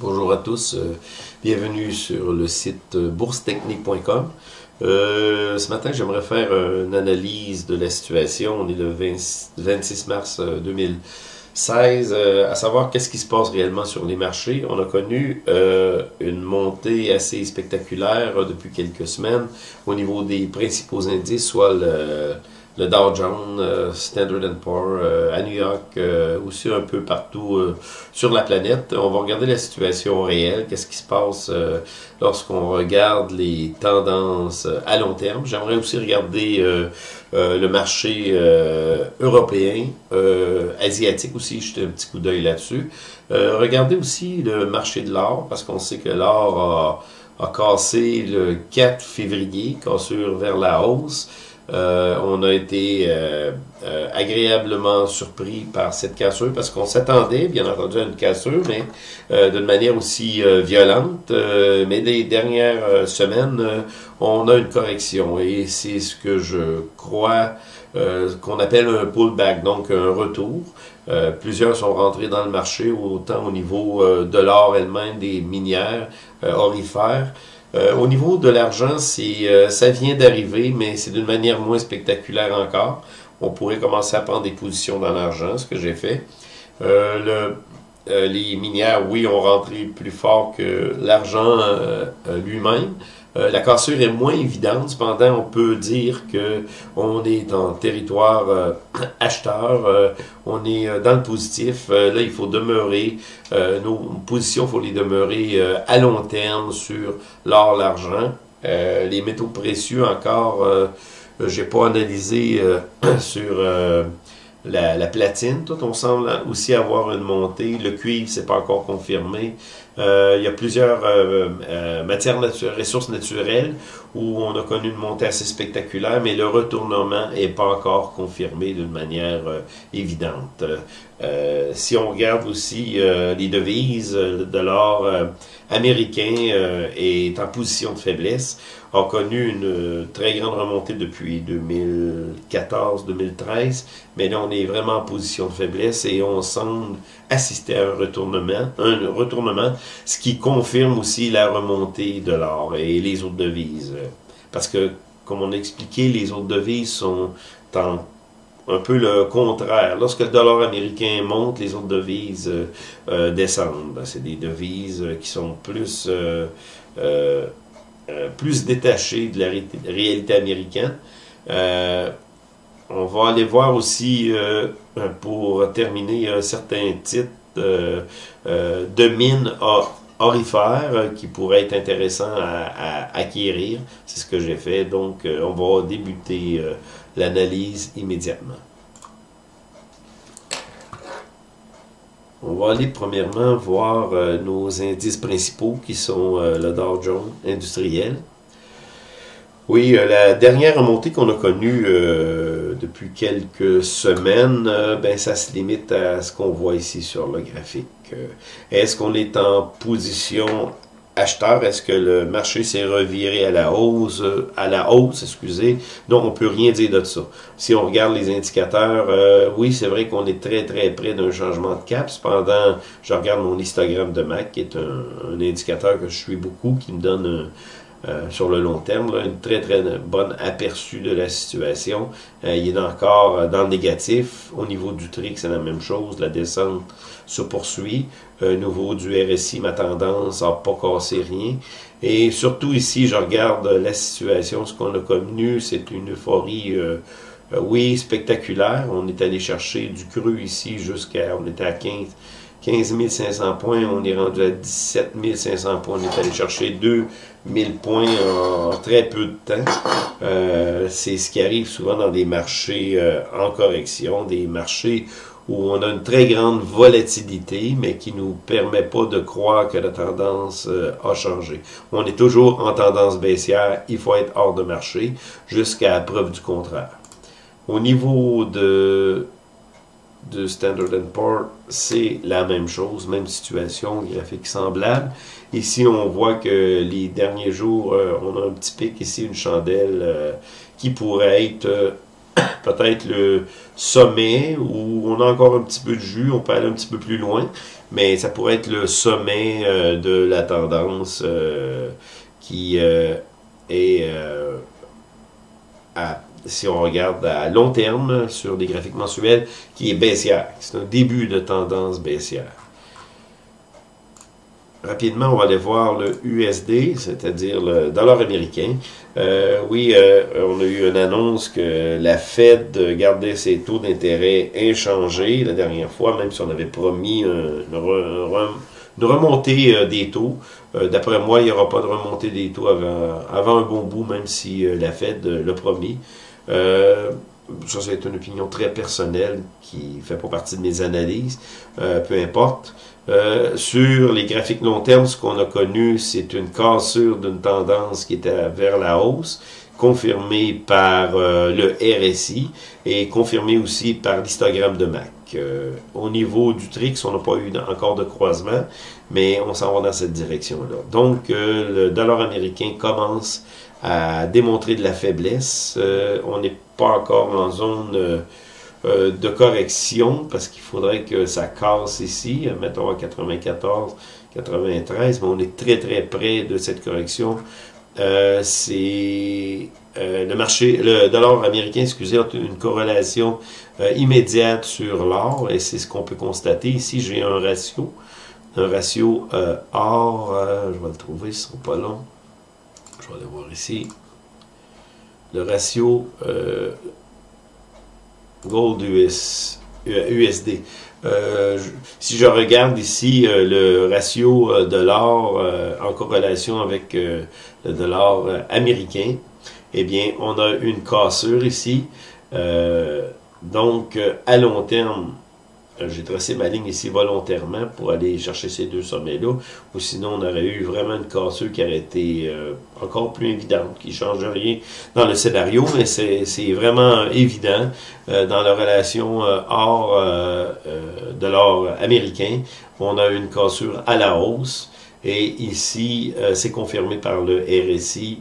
Bonjour à tous, bienvenue sur le site boursetechnique.com. Ce matin, j'aimerais faire une analyse de la situation. On est le 26 mars 2016, à savoir qu'est-ce qui se passe réellement sur les marchés. On a connu une montée assez spectaculaire depuis quelques semaines au niveau des principaux indices, soit le Dow Jones, Standard & Poor's à New York, aussi un peu partout sur la planète. On va regarder la situation réelle, qu'est-ce qui se passe lorsqu'on regarde les tendances à long terme. J'aimerais aussi regarder le marché européen, asiatique aussi, jeter un petit coup d'œil là-dessus. Regardez aussi le marché de l'or, parce qu'on sait que l'or a cassé le 4 février, cassure vers la hausse. On a été agréablement surpris par cette cassure parce qu'on s'attendait, bien entendu, à une cassure, mais d'une manière aussi violente. Mais les dernières semaines, on a une correction et c'est ce que je crois qu'on appelle un pullback, donc un retour. Plusieurs sont rentrés dans le marché, autant au niveau de l'or elle-même, des minières orifères. Au niveau de l'argent, ça vient d'arriver, mais c'est d'une manière moins spectaculaire encore. On pourrait commencer à prendre des positions dans l'argent, ce que j'ai fait. Les minières, oui, ont rentré plus fort que l'argent lui-même. La cassure est moins évidente, cependant on peut dire que on est en territoire acheteur, on est dans le positif. Là, il faut demeurer, nos positions, il faut les demeurer à long terme sur l'or, l'argent. Les métaux précieux encore, j'ai pas analysé sur la platine. Tout, on semble aussi avoir une montée. Le cuivre, c'est pas encore confirmé. Il y a plusieurs matières naturelles, ressources naturelles où on a connu une montée assez spectaculaire, mais le retournement n'est pas encore confirmé d'une manière évidente. Si on regarde aussi les devises, le dollar américain est en position de faiblesse, a connu une très grande remontée depuis 2014-2013, mais là on est vraiment en position de faiblesse et on semble assister à un retournement, ce qui confirme aussi la remontée de l'or et les autres devises. Parce que, comme on a expliqué, les autres devises sont un peu le contraire. Lorsque le dollar américain monte, les autres devises descendent. C'est des devises qui sont plus détachées de la réalité américaine. On va aller voir aussi, pour terminer, certains titres de mines orifères qui pourraient être intéressants à acquérir. C'est ce que j'ai fait. Donc, on va débuter l'analyse immédiatement. On va aller premièrement voir nos indices principaux qui sont le Dow Jones industriel. Oui, la dernière remontée qu'on a connue depuis quelques semaines, ben ça se limite à ce qu'on voit ici sur le graphique. Est-ce qu'on est en position acheteur? Est-ce que le marché s'est reviré à la hausse, excusez? Non, on peut rien dire de ça. Si on regarde les indicateurs, oui, c'est vrai qu'on est très très près d'un changement de cap. Cependant, je regarde mon histogramme de MAC, qui est un indicateur que je suis beaucoup, qui me donne sur le long terme, là, une très très bonne aperçu de la situation. Il est encore dans le négatif. Au niveau du TRIX, c'est la même chose. La descente se poursuit. Au niveau du RSI, ma tendance n'a pas cassé rien. Et surtout ici, je regarde la situation. Ce qu'on a connu, c'est une euphorie oui, spectaculaire. On est allé chercher du cru ici on était à 15 500 points, on est rendu à 17 500 points, on est allé chercher 2000 points en très peu de temps. C'est ce qui arrive souvent dans des marchés en correction, des marchés où on a une très grande volatilité, mais qui nous permet pas de croire que la tendance a changé. On est toujours en tendance baissière, il faut être hors de marché, jusqu'à la preuve du contraire. Au niveau de Standard & Poor's, c'est la même chose, même situation, graphique semblable. Ici, on voit que les derniers jours, on a un petit pic ici, une chandelle qui pourrait être peut-être le sommet où on a encore un petit peu de jus, on peut aller un petit peu plus loin, mais ça pourrait être le sommet de la tendance qui est, si on regarde à long terme sur des graphiques mensuels, qui est baissière. C'est un début de tendance baissière. Rapidement, on va aller voir le USD, c'est-à-dire le dollar américain. Oui, on a eu une annonce que la Fed gardait ses taux d'intérêt inchangés la dernière fois, même si on avait promis une remontée des taux. D'après moi, il n'y aura pas de remontée des taux avant un bon bout, même si la Fed l'a promis. Ça, c'est une opinion très personnelle qui ne fait pas partie de mes analyses, peu importe. Sur les graphiques long terme, ce qu'on a connu, c'est une cassure d'une tendance qui était vers la hausse, confirmée par le RSI et confirmée aussi par l'histogramme de MAC. Au niveau du TRIX, on n'a pas eu encore de croisement, mais on s'en va dans cette direction-là. Donc, le dollar américain commence à démontrer de la faiblesse. On n'est pas encore en zone de correction, parce qu'il faudrait que ça casse ici, mettons à 94, 93, mais on est très très près de cette correction. C'est le dollar américain, excusez, a une corrélation immédiate sur l'or, et c'est ce qu'on peut constater. Ici, j'ai un ratio or, je vais le trouver, ce ne sera pas long. Je vais aller voir ici. Le ratio Gold USD. Si je regarde ici le ratio de l'or en corrélation avec le dollar américain, eh bien, on a une cassure ici. Donc, à long terme, j'ai tracé ma ligne ici volontairement pour aller chercher ces deux sommets-là, ou sinon on aurait eu vraiment une cassure qui aurait été encore plus évidente, qui ne change rien dans le scénario, mais c'est vraiment évident dans la relation or-dollar américain. On a une cassure à la hausse, et ici, c'est confirmé par le RSI,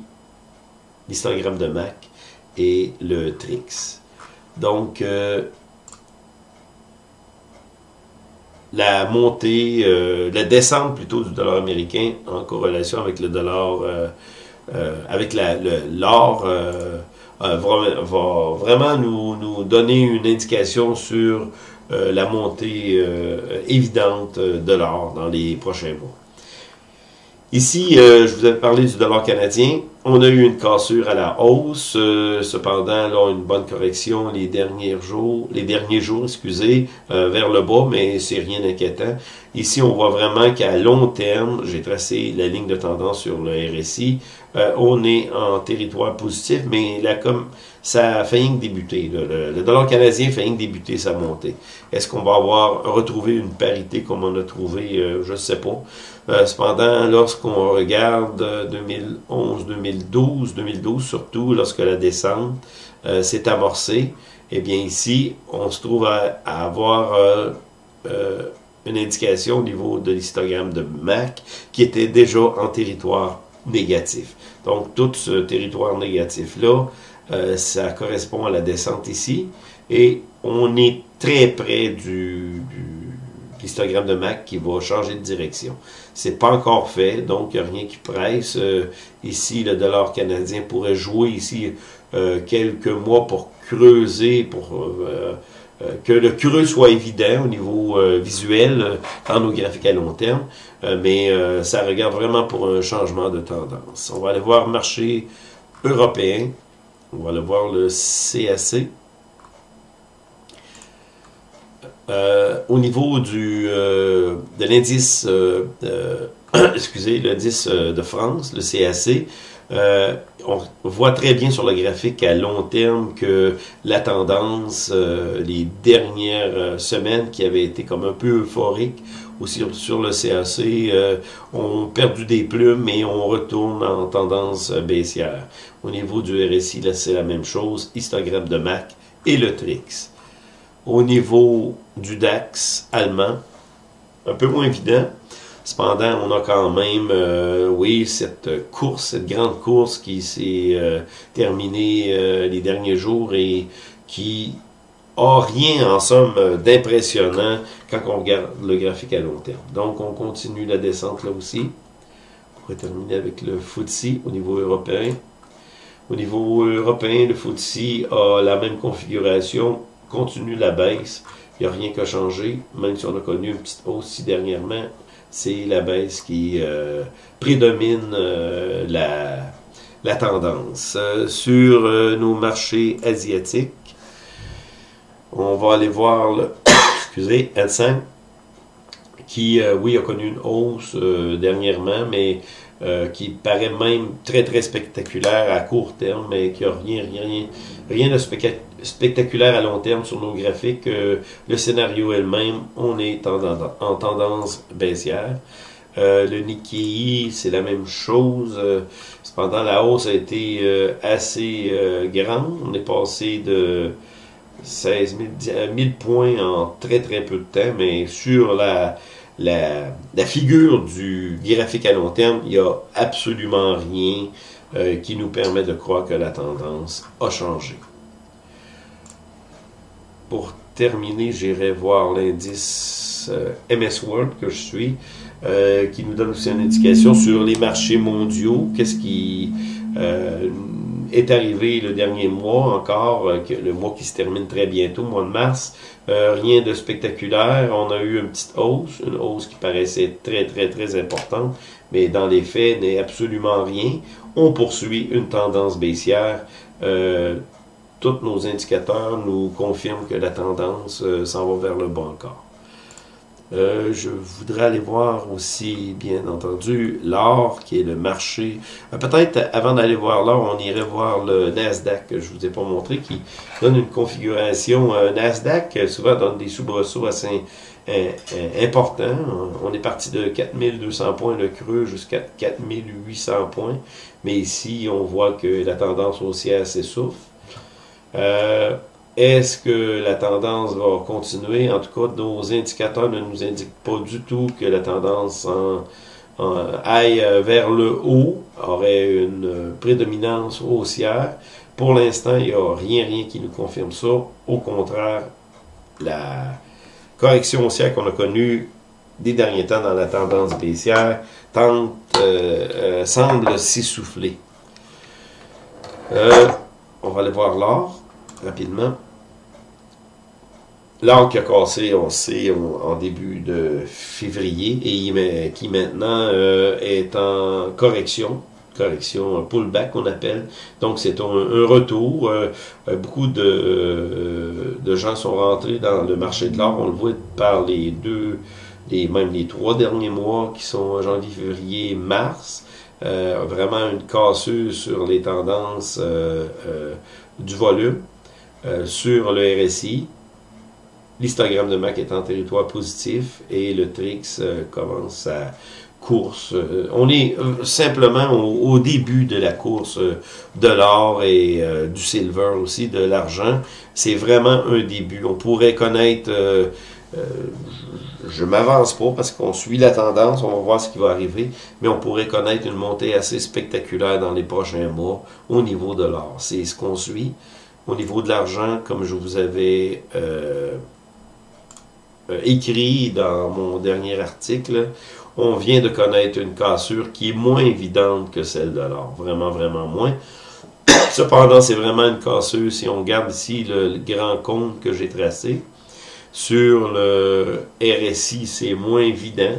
l'histogramme de MAC et le TRIX. Donc, la montée, la descente plutôt du dollar américain en corrélation avec le dollar, avec l'or, va vraiment nous donner une indication sur la montée évidente de l'or dans les prochains mois. Ici, je vous avais parlé du dollar canadien. On a eu une cassure à la hausse. Cependant, là, une bonne correction les derniers jours, excusez, vers le bas, mais c'est rien d'inquiétant. Ici, on voit vraiment qu'à long terme, j'ai tracé la ligne de tendance sur le RSI. On est en territoire positif, mais là, comme ça fait rien que débuter. Le dollar canadien fait rien que débuter sa montée. Est-ce qu'on va retrouver une parité comme on a trouvé? Je ne sais pas. Cependant, lorsqu'on regarde 2011, 2012 surtout, lorsque la descente s'est amorcée, eh bien ici, on se trouve à avoir une indication au niveau de l'histogramme de MAC qui était déjà en territoire négatif. Donc, tout ce territoire négatif-là, ça correspond à la descente ici, et on est très près du l'histogramme de MAC qui va changer de direction. C'est pas encore fait, donc il n'y a rien qui presse. Ici, le dollar canadien pourrait jouer ici quelques mois pour creuser, pour que le creux soit évident au niveau visuel dans nos graphiques à long terme, mais ça regarde vraiment pour un changement de tendance. On va aller voir le marché européen, on va aller voir le CAC. Au niveau de l'indice, excusez, l'indice de France, le CAC, on voit très bien sur le graphique à long terme que la tendance, les dernières semaines qui avaient été comme un peu euphoriques aussi sur le CAC, ont perdu des plumes et on retourne en tendance baissière. Au niveau du RSI, là c'est la même chose, histogramme de MAC et le TRIX. Au niveau du DAX allemand, un peu moins évident. Cependant, on a quand même, oui, cette grande course qui s'est terminée les derniers jours et qui a rien en somme d'impressionnant quand on regarde le graphique à long terme. Donc on continue la descente là aussi. On pourrait terminer avec le FTSE au niveau européen. Au niveau européen, le FTSE a la même configuration, continue la baisse. Il n'y a rien qui a changé, même si on a connu une petite hausse ici dernièrement. C'est la baisse qui prédomine la tendance. Sur nos marchés asiatiques, on va aller voir le excusez, L5 qui, oui, a connu une hausse dernièrement, mais qui paraît même très très spectaculaire à court terme, mais qui n'a rien de spectaculaire à long terme sur nos graphiques. Le scénario est le même, on est en tendance baissière. Le Nikkei, c'est la même chose. Cependant, la hausse a été assez grande. On est passé de 16 000 points en très très peu de temps, mais sur la figure du graphique à long terme, il n'y a absolument rien qui nous permet de croire que la tendance a changé. Pour terminer, j'irai voir l'indice MS World que je suis, qui nous donne aussi une indication sur les marchés mondiaux. Qu'est-ce qui est arrivé le dernier mois encore, le mois qui se termine très bientôt, mois de mars. Rien de spectaculaire. On a eu une petite hausse, une hausse qui paraissait très très très importante, mais dans les faits n'est absolument rien. On poursuit une tendance baissière. Tous nos indicateurs nous confirment que la tendance s'en va vers le bas encore. Je voudrais aller voir aussi, bien entendu, l'or, qui est le marché. Peut-être, avant d'aller voir l'or, on irait voir le Nasdaq, que je ne vous ai pas montré, qui donne une configuration. Nasdaq, souvent, donne des soubresauts assez importants. On est parti de 4200 points le creux jusqu'à 4800 points. Mais ici, on voit que la tendance haussière s'essouffle. Est-ce que la tendance va continuer? En tout cas, nos indicateurs ne nous indiquent pas du tout que la tendance aille vers le haut, aurait une prédominance haussière. Pour l'instant, il n'y a rien qui nous confirme ça. Au contraire, la correction haussière qu'on a connue des derniers temps dans la tendance baissière semble s'essouffler. On va aller voir l'or rapidement. L'or qui a cassé, on sait, en début de février et qui maintenant est en correction, pullback on appelle. Donc c'est un retour. Beaucoup de gens sont rentrés dans le marché de l'or. On le voit par même les 3 derniers mois qui sont janvier, février, mars. Vraiment une casseuse sur les tendances du volume. Sur le RSI, l'histogramme de MAC est en territoire positif et le TRIX commence sa course. On est simplement au début de la course de l'or et du silver aussi, de l'argent. C'est vraiment un début. On pourrait connaître, je m'avance pas parce qu'on suit la tendance, on va voir ce qui va arriver, mais on pourrait connaître une montée assez spectaculaire dans les prochains mois au niveau de l'or. C'est ce qu'on suit. Au niveau de l'argent, comme je vous avais écrit dans mon dernier article, on vient de connaître une cassure qui est moins évidente que celle de l'or. Vraiment, vraiment moins. Cependant, c'est vraiment une cassure. Si on regarde ici le grand compte que j'ai tracé, sur le RSI, c'est moins évident.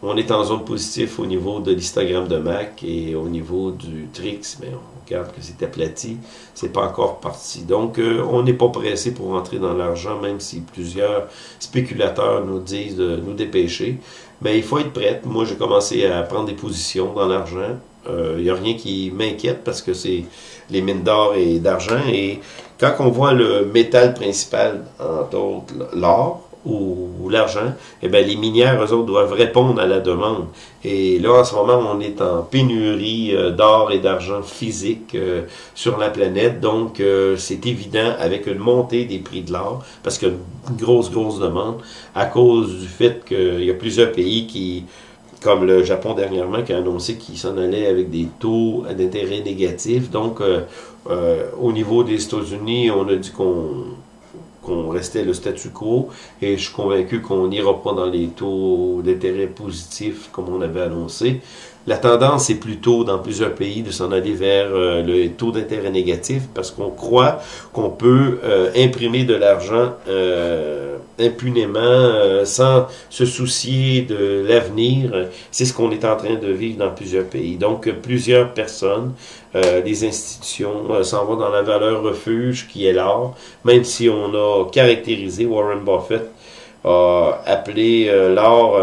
On est en zone positive au niveau de l'histogramme de MAC et au niveau du TRIX, mais on regarde que c'est aplati, c'est pas encore parti. Donc, on n'est pas pressé pour entrer dans l'argent, même si plusieurs spéculateurs nous disent de nous dépêcher. Mais il faut être prêt. Moi, j'ai commencé à prendre des positions dans l'argent. Il n'y a rien qui m'inquiète parce que c'est les mines d'or et d'argent. Et quand on voit le métal principal, entre autres l'or, ou l'argent, eh bien, les minières, eux autres, doivent répondre à la demande. Et là, en ce moment, on est en pénurie d'or et d'argent physique sur la planète. Donc, c'est évident avec une montée des prix de l'or, parce qu'il y a une grosse demande, à cause du fait qu'il y a plusieurs pays qui comme le Japon dernièrement qui a annoncé qu'il s'en allait avec des taux d'intérêt négatifs. Donc, au niveau des États-Unis, on a dit qu'on restait le statu quo et je suis convaincu qu'on n'ira pas dans les taux d'intérêt positifs comme on avait annoncé. La tendance est plutôt dans plusieurs pays de s'en aller vers le taux d'intérêt négatif parce qu'on croit qu'on peut imprimer de l'argent impunément sans se soucier de l'avenir. C'est ce qu'on est en train de vivre dans plusieurs pays. Donc, plusieurs personnes, les institutions s'en vont dans la valeur refuge qui est l'or, même si on a caractérisé, Warren Buffett a appelé l'or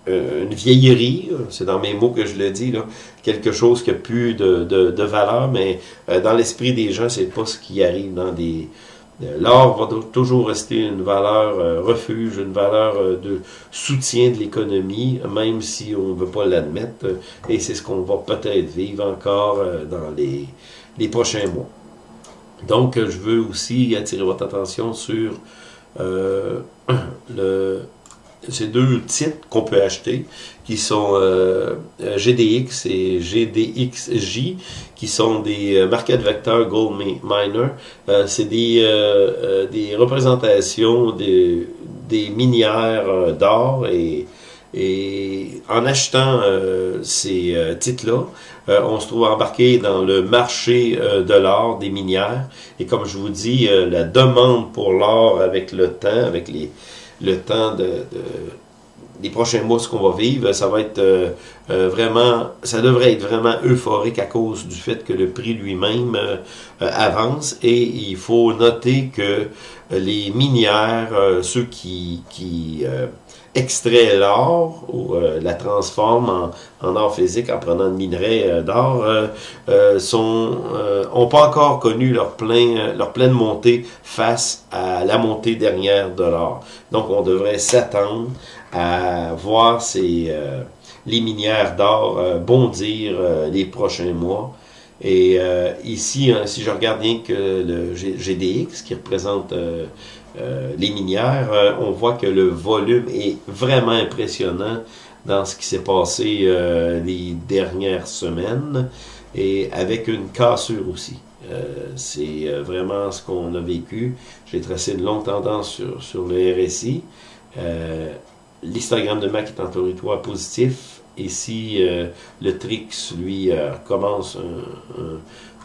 une vieillerie, c'est dans mes mots que je le dis, là, quelque chose qui a plus de valeur, mais dans l'esprit des gens, c'est pas ce qui arrive dans des... L'or va toujours rester une valeur refuge, une valeur de soutien de l'économie, même si on ne veut pas l'admettre, et c'est ce qu'on va peut-être vivre encore dans les prochains mois. Donc, je veux aussi attirer votre attention sur ces deux titres qu'on peut acheter, qui sont GDX et GDXJ, qui sont des market vecteurs gold miner. C'est des représentations des minières d'or et en achetant ces titres-là, on se trouve embarqué dans le marché de l'or, des minières. Et comme je vous dis, la demande pour l'or avec le temps, avec le temps des prochains mois, ce qu'on va vivre, ça va être ça devrait être vraiment euphorique à cause du fait que le prix lui-même avance. Et il faut noter que les minières, ceux qui extraient l'or ou la transforment en or physique en prenant de minerais d'or, ont pas encore connu leur pleine montée face à la montée dernière de l'or. Donc, on devrait s'attendre à voir les minières d'or bondir les prochains mois. Et ici, si je regarde bien que le GDX, qui représente les minières, on voit que le volume est vraiment impressionnant dans ce qui s'est passé les dernières semaines, et avec une cassure aussi. C'est vraiment ce qu'on a vécu. J'ai tracé une longue tendance sur le RSI. L'histogramme de MAC est en territoire positif. Ici, le TRIX, lui, commence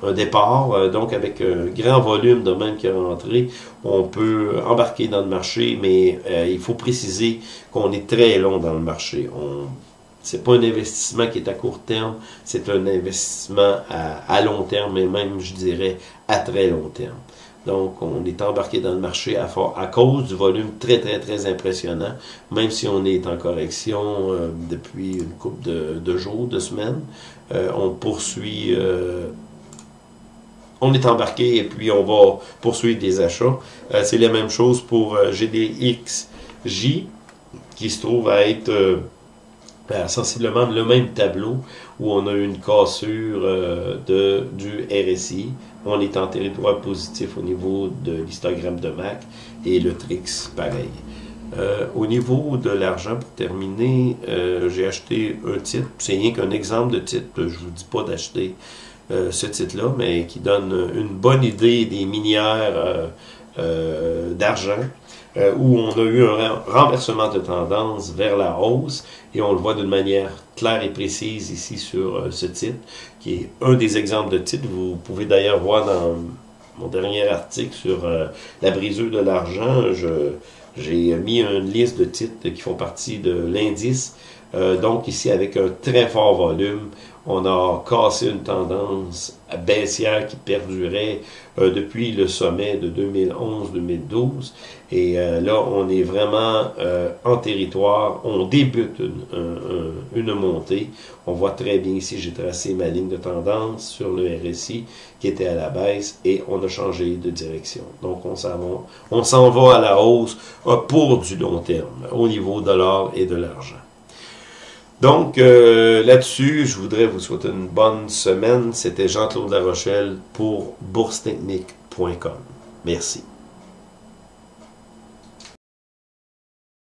un départ. Donc, avec un grand volume de même qui est rentré, on peut embarquer dans le marché, mais il faut préciser qu'on est très long dans le marché. C'est pas un investissement qui est à court terme, c'est un investissement à long terme, et même, je dirais, à très long terme. Donc, on est embarqué dans le marché à cause du volume très, très, très impressionnant, même si on est en correction depuis une couple de jours, de semaines. On poursuit, on est embarqué et puis on va poursuivre des achats. C'est la même chose pour GDXJ, qui se trouve à être sensiblement le même tableau, où on a une cassure du RSI. On est en territoire positif au niveau de l'histogramme de MAC et le TRIX, pareil. Au niveau de l'argent, pour terminer, j'ai acheté un titre. C'est rien qu'un exemple de titre. Je ne vous dis pas d'acheter ce titre-là, mais qui donne une bonne idée des minières d'argent, où on a eu un renversement de tendance vers la hausse, et on le voit d'une manière claire et précise ici sur ce titre, qui est un des exemples de titres. Vous pouvez d'ailleurs voir dans mon dernier article sur la brisure de l'argent, j'ai mis une liste de titres qui font partie de l'indice. Donc ici, avec un très fort volume, on a cassé une tendance baissière qui perdurait depuis le sommet de 2011-2012. Et là, on est vraiment en territoire. On débute une montée. On voit très bien ici, j'ai tracé ma ligne de tendance sur le RSI qui était à la baisse, et on a changé de direction. Donc, on s'en va à la hausse pour du long terme au niveau de l'or et de l'argent. Donc, là-dessus, je voudrais vous souhaiter une bonne semaine. C'était Jean-Claude Larochelle pour boursetechnique.com. Merci.